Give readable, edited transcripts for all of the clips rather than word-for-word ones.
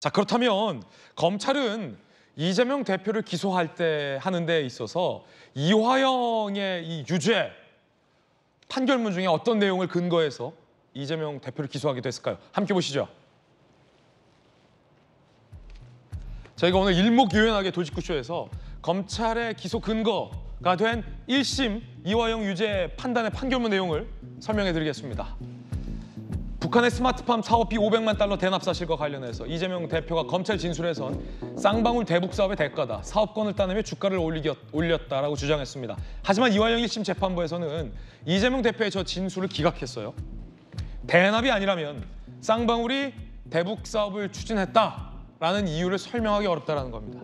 자, 그렇다면 검찰은 이재명 대표를 기소할 때 하는 데 있어서 이화영의 이 유죄 판결문 중에 어떤 내용을 근거해서 이재명 대표를 기소하게 됐을까요? 함께 보시죠. 저희가 오늘 일목요연하게 도직구쇼에서 검찰의 기소 근거가 된 1심 이화영 유죄 판단의 판결문 내용을 설명해드리겠습니다. 북한의 스마트팜 사업비 500만 달러 대납 사실과 관련해서 이재명 대표가 검찰 진술에선 쌍방울 대북 사업의 대가다, 사업권을 따내며 주가를 올렸다라고 주장했습니다. 하지만 이화영 1심 재판부에서는 이재명 대표의 저 진술을 기각했어요. 대납이 아니라면 쌍방울이 대북 사업을 추진했다라는 이유를 설명하기 어렵다는 겁니다.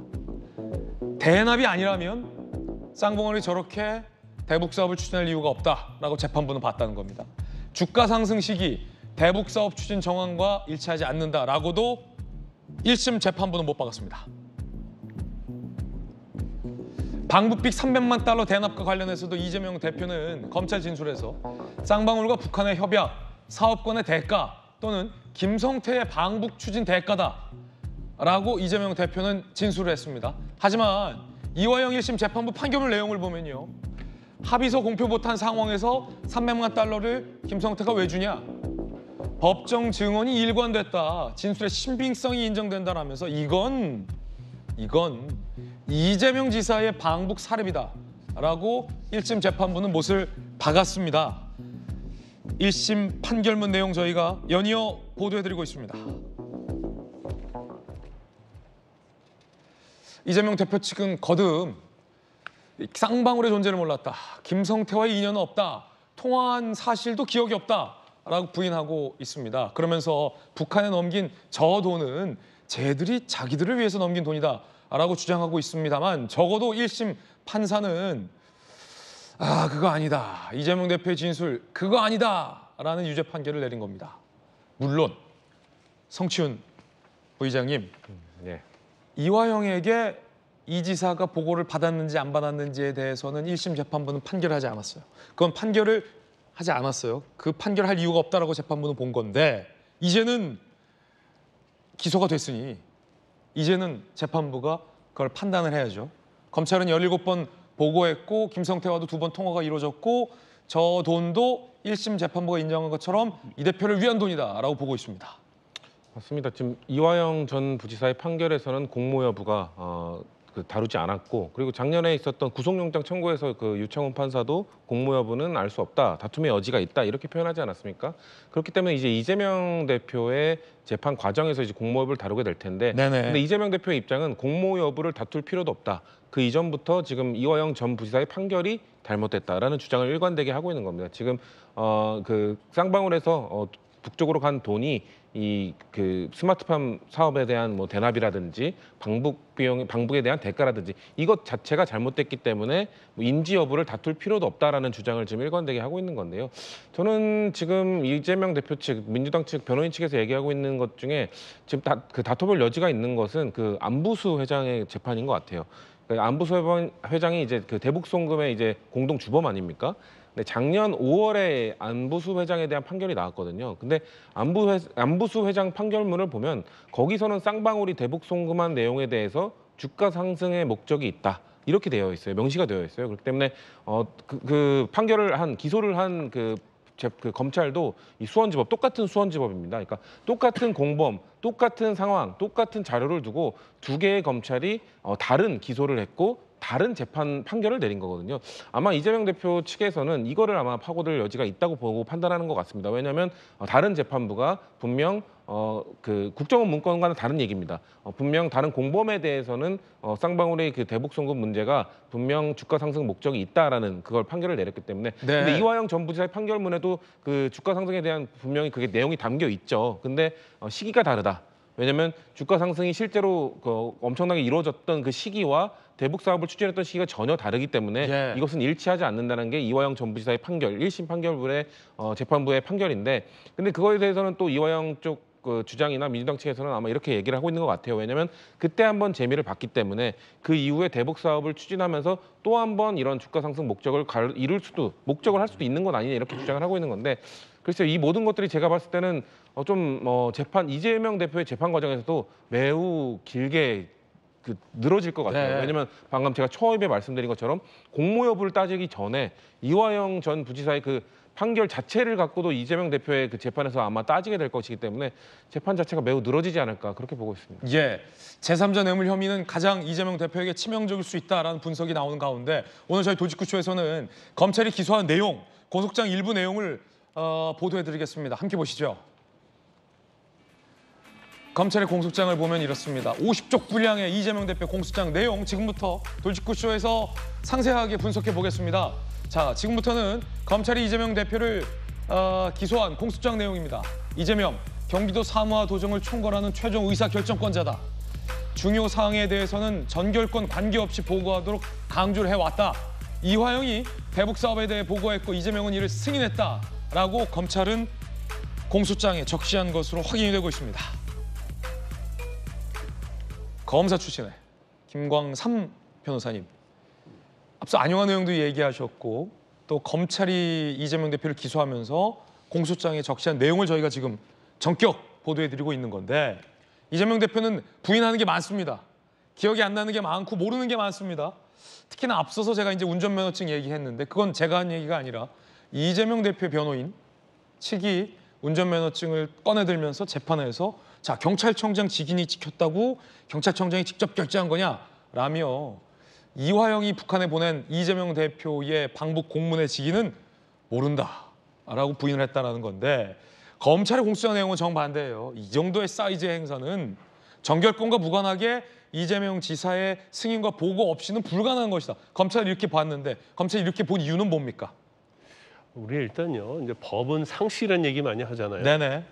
대납이 아니라면 쌍방울이 저렇게 대북 사업을 추진할 이유가 없다라고 재판부는 봤다는 겁니다. 주가 상승 시기 대북 사업 추진 정황과 일치하지 않는다라고도 1심 재판부는 못 박았습니다. 방북빚 300만 달러 대납과 관련해서도 이재명 대표는 검찰 진술에서 쌍방울과 북한의 협약, 사업권의 대가 또는 김성태의 방북 추진 대가다라고 이재명 대표는 진술을 했습니다. 하지만 이화영 1심 재판부 판결문 내용을 보면요. 합의서 공표 못한 상황에서 300만 달러를 김성태가 왜 주냐? 법정 증언이 일관됐다. 진술의 신빙성이 인정된다라면서 이건 이재명 지사의 방북 사례비다라고 1심 재판부는 못을 박았습니다. 1심 판결문 내용 저희가 연이어 보도해드리고 있습니다. 이재명 대표 측은 거듭 쌍방울의 존재를 몰랐다. 김성태와의 인연은 없다. 통화한 사실도 기억이 없다. 라고 부인하고 있습니다. 그러면서 북한에 넘긴 저 돈은 쟤들이 자기들을 위해서 넘긴 돈이다 라고 주장하고 있습니다만 적어도 1심 판사는 그거 아니다. 이재명 대표의 진술 그거 아니다 라는 유죄 판결을 내린 겁니다. 물론 성치훈 부의장님 이화영에게 이 지사가 보고를 받았는지 안 받았는지에 대해서는 1심 재판부는 판결을 하지 않았어요. 그건 판결을 하지 않았어요. 그 판결할 이유가 없다라고 재판부는 본 건데 이제는 기소가 됐으니 이제는 재판부가 그걸 판단을 해야죠. 검찰은 17번 보고했고 김성태와도 2번 통화가 이루어졌고 저 돈도 1심 재판부가 인정한 것처럼 이 대표를 위한 돈이다라고 보고 있습니다. 맞습니다. 지금 이화영 전 부지사의 판결에서는 공모 여부가 다루지 않았고 그리고 작년에 있었던 구속영장 청구에서 그 유창훈 판사도 공모 여부는 알 수 없다. 다툼의 여지가 있다. 이렇게 표현하지 않았습니까? 그렇기 때문에 이제 이재명 대표의 재판 과정에서 이제 공모 여부를 다루게 될 텐데 근데 이재명 대표의 입장은 공모 여부를 다툴 필요도 없다. 그 이전부터 지금 이화영 전 부지사의 판결이 잘못됐다라는 주장을 일관되게 하고 있는 겁니다. 지금 그 쌍방울에서 북쪽으로 간 돈이 그 스마트팜 사업에 대한 뭐 대납이라든지 방북에 대한 대가라든지 이것 자체가 잘못됐기 때문에 뭐 인지 여부를 다툴 필요도 없다라는 주장을 지금 일관되게 하고 있는 건데요. 저는 지금 이재명 대표 측, 민주당 측, 변호인 측에서 얘기하고 있는 것 중에 지금 그 다퉈볼 여지가 있는 것은 그 안부수 회장의 재판인 것 같아요. 안부수 회장이 이제 그 대북 송금의 이제 공동 주범 아닙니까? 근데 작년 5월에 안부수 회장에 대한 판결이 나왔거든요. 근데 안부수 회장 판결문을 보면 거기서는 쌍방울이 대북 송금한 내용에 대해서 주가 상승의 목적이 있다. 이렇게 되어 있어요. 명시가 되어 있어요. 그렇기 때문에 그 판결을 기소를 한 그 검찰도 이 수원지법 똑같은 수원지법입니다. 그러니까 똑같은 공범, 똑같은 상황, 똑같은 자료를 두고 두 개의 검찰이 다른 기소를 했고 다른 재판 판결을 내린 거거든요. 아마 이재명 대표 측에서는 이거를 아마 파고들 여지가 있다고 보고 판단하는 것 같습니다. 왜냐하면 다른 재판부가 분명 그 국정원 문건과는 다른 얘기입니다. 분명 다른 공범에 대해서는 쌍방울의 그 대북 송금 문제가 분명 주가 상승 목적이 있다라는 그걸 판결을 내렸기 때문에 근데 이화영 전 부지사의 판결문에도 그 주가 상승에 대한 분명히 그게 내용이 담겨 있죠. 근데 시기가 다르다. 왜냐하면 주가 상승이 실제로 엄청나게 이루어졌던 그 시기와 대북 사업을 추진했던 시기가 전혀 다르기 때문에 이것은 일치하지 않는다는 게 이화영 전 부지사의 판결, 1심 판결문의 재판부의 판결인데 근데 그거에 대해서는 또 이화영 쪽 그 주장이나 민주당 측에서는 아마 이렇게 얘기를 하고 있는 것 같아요. 왜냐하면 그때 한번 재미를 봤기 때문에 그 이후에 대북 사업을 추진하면서 또 한번 이런 주가 상승 목적을 할 수도 있는 건 아니냐 이렇게 주장을 하고 있는 건데 글쎄요, 이 모든 것들이 제가 봤을 때는 재판 이재명 대표의 재판 과정에서도 매우 길게 늘어질 것 같아요. 네. 왜냐하면 방금 제가 초입에 말씀드린 것처럼 공모 여부를 따지기 전에 이화영 전 부지사의 그 판결 자체를 갖고도 이재명 대표의 그 재판에서 아마 따지게 될 것이기 때문에 재판 자체가 매우 늘어지지 않을까 그렇게 보고 있습니다. 예, 제3자 뇌물 혐의는 가장 이재명 대표에게 치명적일 수 있다라는 분석이 나오는 가운데 오늘 저희 도직구쇼에서는 검찰이 기소한 내용, 고소장 일부 내용을 보도해드리겠습니다. 함께 보시죠. 검찰의 공소장을 보면 이렇습니다. 50쪽 분량의 이재명 대표 공소장 내용 지금부터 도직구쇼에서 상세하게 분석해 보겠습니다. 자, 지금부터는 검찰이 이재명 대표를 기소한 공소장 내용입니다. 이재명, 경기도 사무와 도정을 총괄하는 최종 의사결정권자다. 중요 사항에 대해서는 전결권 관계없이 보고하도록 강조를 해왔다. 이화영이 대북 사업에 대해 보고했고 이재명은 이를 승인했다라고 검찰은 공소장에 적시한 것으로 확인이 되고 있습니다. 검사 출신의 김광삼 변호사님, 앞서 안용화 내용도 얘기하셨고 또 검찰이 이재명 대표를 기소하면서 공소장에 적시한 내용을 저희가 지금 전격 보도해드리고 있는 건데 이재명 대표는 부인하는 게 많습니다. 기억이 안 나는 게 많고 모르는 게 많습니다. 특히나 앞서서 제가 이제 운전면허증 얘기했는데 그건 제가 한 얘기가 아니라 이재명 대표 변호인 측이 운전면허증을 꺼내들면서 재판에서 자, 경찰청장 직인이 찍혔다고 경찰청장이 직접 결재한 거냐라며 이화영이 북한에 보낸 이재명 대표의 방북 공문의 직인은 모른다라고 부인을 했다는 건데 검찰의 공소장 내용은 정반대예요. 이 정도의 사이즈의 행사는 정결권과 무관하게 이재명 지사의 승인과 보고 없이는 불가능한 것이다. 검찰이 이렇게 봤는데 검찰이 이렇게 본 이유는 뭡니까? 우리 일단요, 이제 법은 상식이라는 얘기 많이 하잖아요. 네네.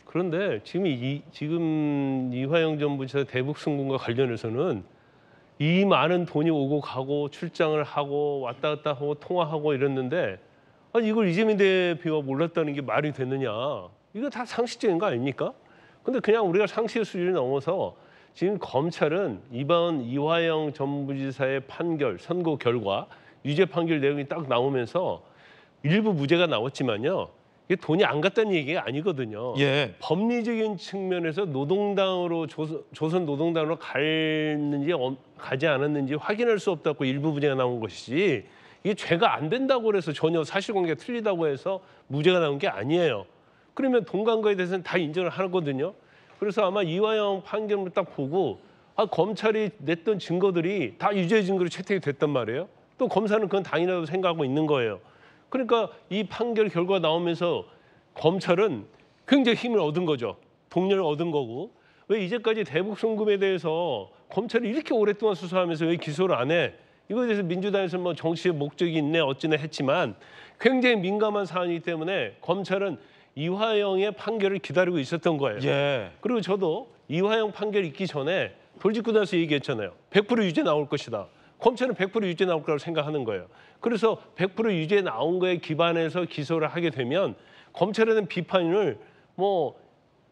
그런데 지금 이화영 전 부지사 대북 승군과 관련해서는 이 많은 돈이 오고 가고 출장을 하고 왔다 갔다 하고 통화하고 이랬는데 아니 이걸 이재명 대표가 몰랐다는 게 말이 되느냐? 이거 다 상식적인 거 아닙니까? 근데 그냥 우리가 상식의 수준을 넘어서 지금 검찰은 이번 이화영 전 부지사의 판결, 선고 결과, 유죄 판결 내용이 딱 나오면서 일부 무죄가 나왔지만요. 이게 돈이 안 갔다는 얘기가 아니거든요. 예. 법리적인 측면에서 노동당으로 조선 노동당으로 갔는지 가지 않았는지 확인할 수 없다고 일부 무죄가 나온 것이지 이게 죄가 안 된다고 해서 전혀 사실관계가 틀리다고 해서 무죄가 나온 게 아니에요. 그러면 돈 간 거에 대해서는 다 인정을 하거든요. 그래서 아마 이화영 판결을 딱 보고 검찰이 냈던 증거들이 다 유죄 증거로 채택이 됐단 말이에요. 또 검사는 그건 당연하다고 생각하고 있는 거예요. 그러니까 이 판결 결과가 나오면서 검찰은 굉장히 힘을 얻은 거죠. 동료를 얻은 거고. 왜 이제까지 대북 송금에 대해서 검찰이 이렇게 오랫동안 수사하면서 왜 기소를 안 해? 이거에 대해서 민주당에서 뭐 정치의 목적이 있네 어찌나 했지만 굉장히 민감한 사안이기 때문에 검찰은 이화영의 판결을 기다리고 있었던 거예요. 예. 그리고 저도 이화영 판결 있기 전에 돌직구 나서 얘기했잖아요. 100% 유죄 나올 것이다. 검찰은 100% 유죄 나올 거라고 생각하는 거예요. 그래서 100% 유죄 나온 거에 기반해서 기소를 하게 되면 검찰에 대한 비판을 뭐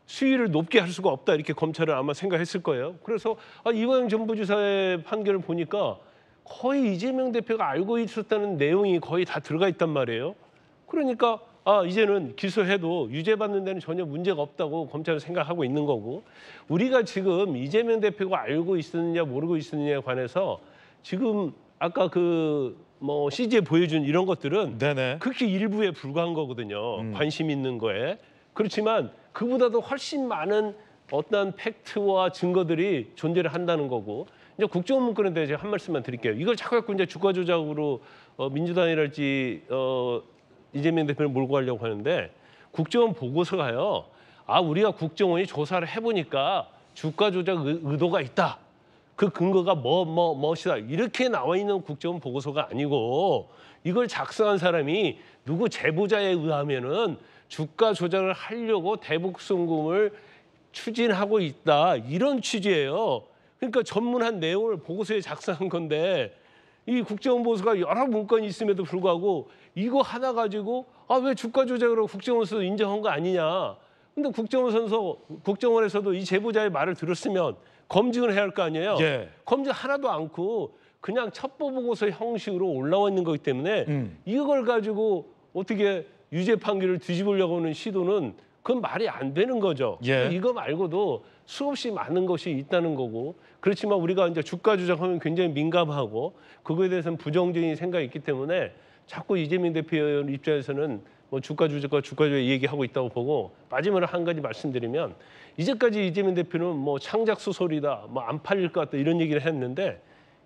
수위를 높게 할 수가 없다 이렇게 검찰은 아마 생각했을 거예요. 그래서 이화영 전 부지사의 판결을 보니까 거의 이재명 대표가 알고 있었다는 내용이 거의 다 들어가 있단 말이에요. 그러니까 이제는 기소해도 유죄 받는 데는 전혀 문제가 없다고 검찰은 생각하고 있는 거고 우리가 지금 이재명 대표가 알고 있었느냐 모르고 있었느냐에 관해서 지금 아까 뭐 CG에 보여준 이런 것들은 네네. 극히 일부에 불과한 거거든요. 관심 있는 거에. 그렇지만 그보다도 훨씬 많은 어떤 팩트와 증거들이 존재를 한다는 거고 이제 국정원 문건에 대해 제가 한 말씀만 드릴게요. 이걸 자꾸 갖고 이제 주가 조작으로 민주당이랄지 이재명 대표를 몰고 가려고 하는데 국정원 보고서가요. 우리가 국정원이 조사를 해보니까 주가 조작 의도가 있다. 그 근거가 뭐시다 이렇게 나와 있는 국정원 보고서가 아니고 이걸 작성한 사람이 누구 제보자에 의하면은 주가 조작을 하려고 대북 송금을 추진하고 있다 이런 취지예요. 그러니까 전문한 내용을 보고서에 작성한 건데 이 국정원 보고서가 여러 문건이 있음에도 불구하고 이거 하나 가지고 왜 주가 조작으로 국정원에서 인정한 거 아니냐. 근데 국정원에서도 이 제보자의 말을 들었으면 검증을 해야 할 거 아니에요. 예. 검증 하나도 않고 그냥 첩보 보고서 형식으로 올라와 있는 거기 때문에 이걸 가지고 어떻게 유죄 판결을 뒤집으려고 하는 시도는 그건 말이 안 되는 거죠. 예. 이거 말고도 수없이 많은 것이 있다는 거고 그렇지만 우리가 이제 주가 조작하면 굉장히 민감하고 그거에 대해서는 부정적인 생각이 있기 때문에 자꾸 이재명 대표 입장에서는 뭐 주가 조작과 주가 조작 얘기하고 있다고 보고 마지막으로 한 가지 말씀드리면 이제까지 이재명 대표는 뭐 창작 소설이다, 뭐 안 팔릴 것 같다 이런 얘기를 했는데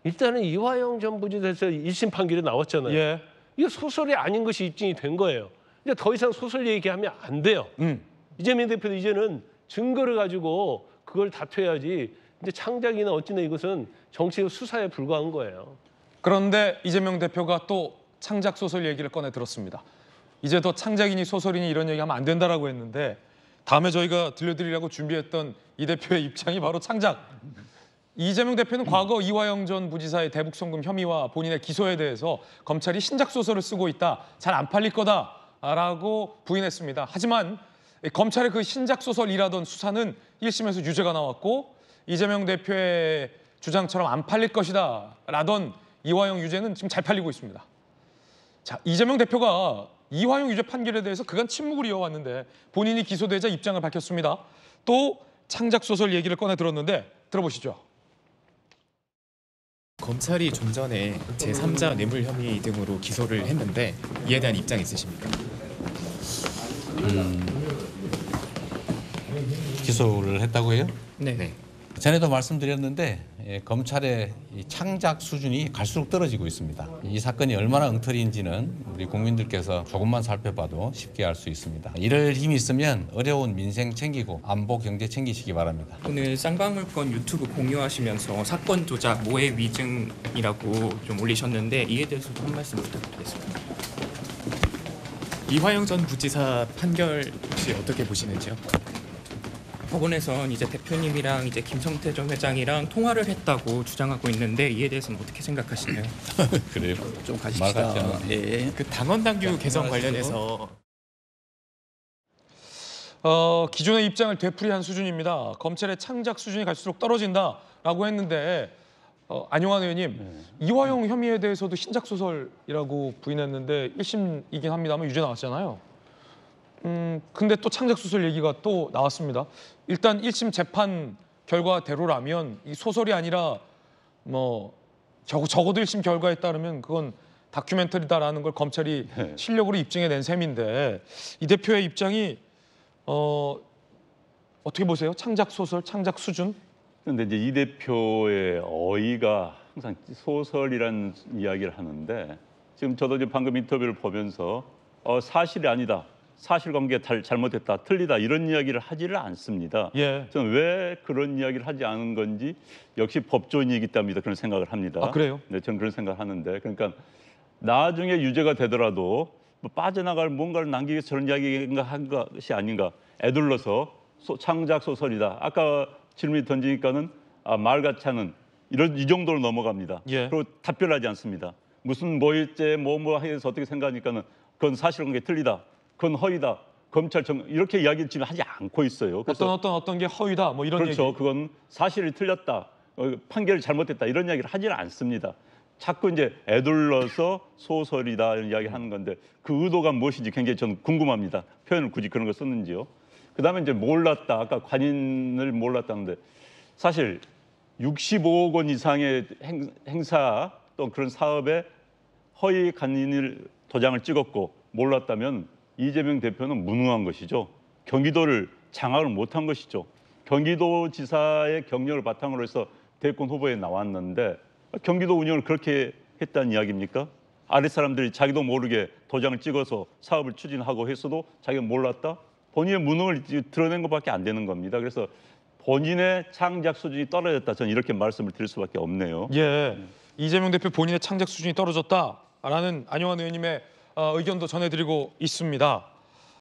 일단은 이화영 전 부지사에서 1심 판결이 나왔잖아요. 예. 이게 소설이 아닌 것이 입증이 된 거예요. 이제 더 이상 소설 얘기하면 안 돼요. 이재명 대표도 이제는 증거를 가지고 그걸 다투어야지 이제 창작이나 어찌나 이것은 정치적 수사에 불과한 거예요. 그런데 이재명 대표가 또 창작 소설 얘기를 꺼내 들었습니다. 이제 더 창작이니 소설이니 이런 얘기하면 안 된다라고 했는데 다음에 저희가 들려드리려고 준비했던 이 대표의 입장이 바로 창작. 이재명 대표는 과거 이화영 전 부지사의 대북 송금 혐의와 본인의 기소에 대해서 검찰이 신작 소설을 쓰고 있다, 잘 안 팔릴 거다라고 부인했습니다. 하지만 검찰의 그 신작 소설이라던 수사는 1심에서 유죄가 나왔고 이재명 대표의 주장처럼 안 팔릴 것이다라던 이화영 유죄는 지금 잘 팔리고 있습니다. 자, 이재명 대표가 이화영 유죄 판결에 대해서 그간 침묵을 이어왔는데 본인이 기소되자 입장을 밝혔습니다. 또 창작 소설 얘기를 꺼내 들었는데 들어보시죠. 검찰이 좀 전에 제3자 뇌물 혐의 등으로 기소를 했는데 이에 대한 입장 있으십니까? 기소를 했다고요? 네. 전에도 말씀드렸는데 검찰의 이 창작 수준이 갈수록 떨어지고 있습니다. 이 사건이 얼마나 엉터리인지는 우리 국민들께서 조금만 살펴봐도 쉽게 알 수 있습니다. 이럴 힘이 있으면 어려운 민생 챙기고 안보 경제 챙기시기 바랍니다. 오늘 쌍방울권 유튜브 공유하시면서 사건 조작 모해 위증이라고 좀 올리셨는데 이에 대해서도 한 말씀 부탁드리겠습니다. 이화영 전 부지사 판결 혹시 어떻게 보시는지요? 법원에선 이제 대표님이랑 이제 김성태 전 회장이랑 통화를 했다고 주장하고 있는데 이에 대해서는 어떻게 생각하시나요? 그래요? 좀 말 같지 가십시다. 않아. 예. 그 당원 당규 개정 관련해서 기존의 입장을 되풀이한 수준입니다. 검찰의 창작 수준이 갈수록 떨어진다라고 했는데 안용환 의원님, 이화영 혐의에 대해서도 신작 소설이라고 부인했는데 1심이긴 합니다만 유죄 나왔잖아요. 근데 또 창작 소설 얘기가 또 나왔습니다. 일단 1심 재판 결과대로라면 이 소설이 아니라 뭐 적어도 1심 결과에 따르면 그건 다큐멘터리다라는 걸 검찰이 실력으로 입증해낸 셈인데 이 대표의 입장이 어떻게 보세요? 창작 소설, 창작 수준? 그런데 이제 이 대표의 어휘가 항상 소설이라는 이야기를 하는데 지금 저도 이제 방금 인터뷰를 보면서 사실이 아니다, 사실관계가 잘못됐다, 틀리다 이런 이야기를 하지를 않습니다. 예. 저는 왜 그런 이야기를 하지 않은 건지 역시 법조인이기 때문이다 그런 생각을 합니다. 아, 그래요? 네, 저는 그런 생각을 하는데 그러니까 나중에 유죄가 되더라도 뭐 빠져나갈 뭔가를 남기기 위해서 저런 이야기가 한 것이 아닌가. 애둘러서 창작 소설이다. 아까 질문이 던지니까는 말 같지 않은 이 정도로 넘어갑니다. 예. 그리고 답변하지 않습니다. 무슨 뭐일째 뭐 해서 어떻게 생각하니까는 그건 사실관계 틀리다. 그건 허위다. 검찰 이렇게 이야기를 지금 하지 않고 있어요. 그래서 어떤 게 허위다 뭐 이런 그렇죠. 얘기. 그건 사실이 틀렸다. 판결이 잘못됐다. 이런 이야기를 하지는 않습니다. 자꾸 이제 애둘러서 소설이다 이런 이야기를 하는 건데 그 의도가 무엇인지 굉장히 저는 궁금합니다. 표현을 굳이 그런 거 썼는지요. 그다음에 이제 몰랐다. 아까 관인을 몰랐다는데 사실 65억 원 이상의 행사 또 그런 사업에 허위 관인을 도장을 찍었고 몰랐다면 이재명 대표는 무능한 것이죠. 경기도를 장악을 못한 것이죠. 경기도지사의 경력을 바탕으로 해서 대권 후보에 나왔는데 경기도 운영을 그렇게 했다는 이야기입니까? 아래 사람들이 자기도 모르게 도장을 찍어서 사업을 추진하고 했어도 자기가 몰랐다? 본인의 무능을 드러낸 것밖에 안 되는 겁니다. 그래서 본인의 창작 수준이 떨어졌다. 저는 이렇게 말씀을 드릴 수밖에 없네요. 예. 이재명 대표 본인의 창작 수준이 떨어졌다라는 안용환 의원님의 의견도 전해드리고 있습니다.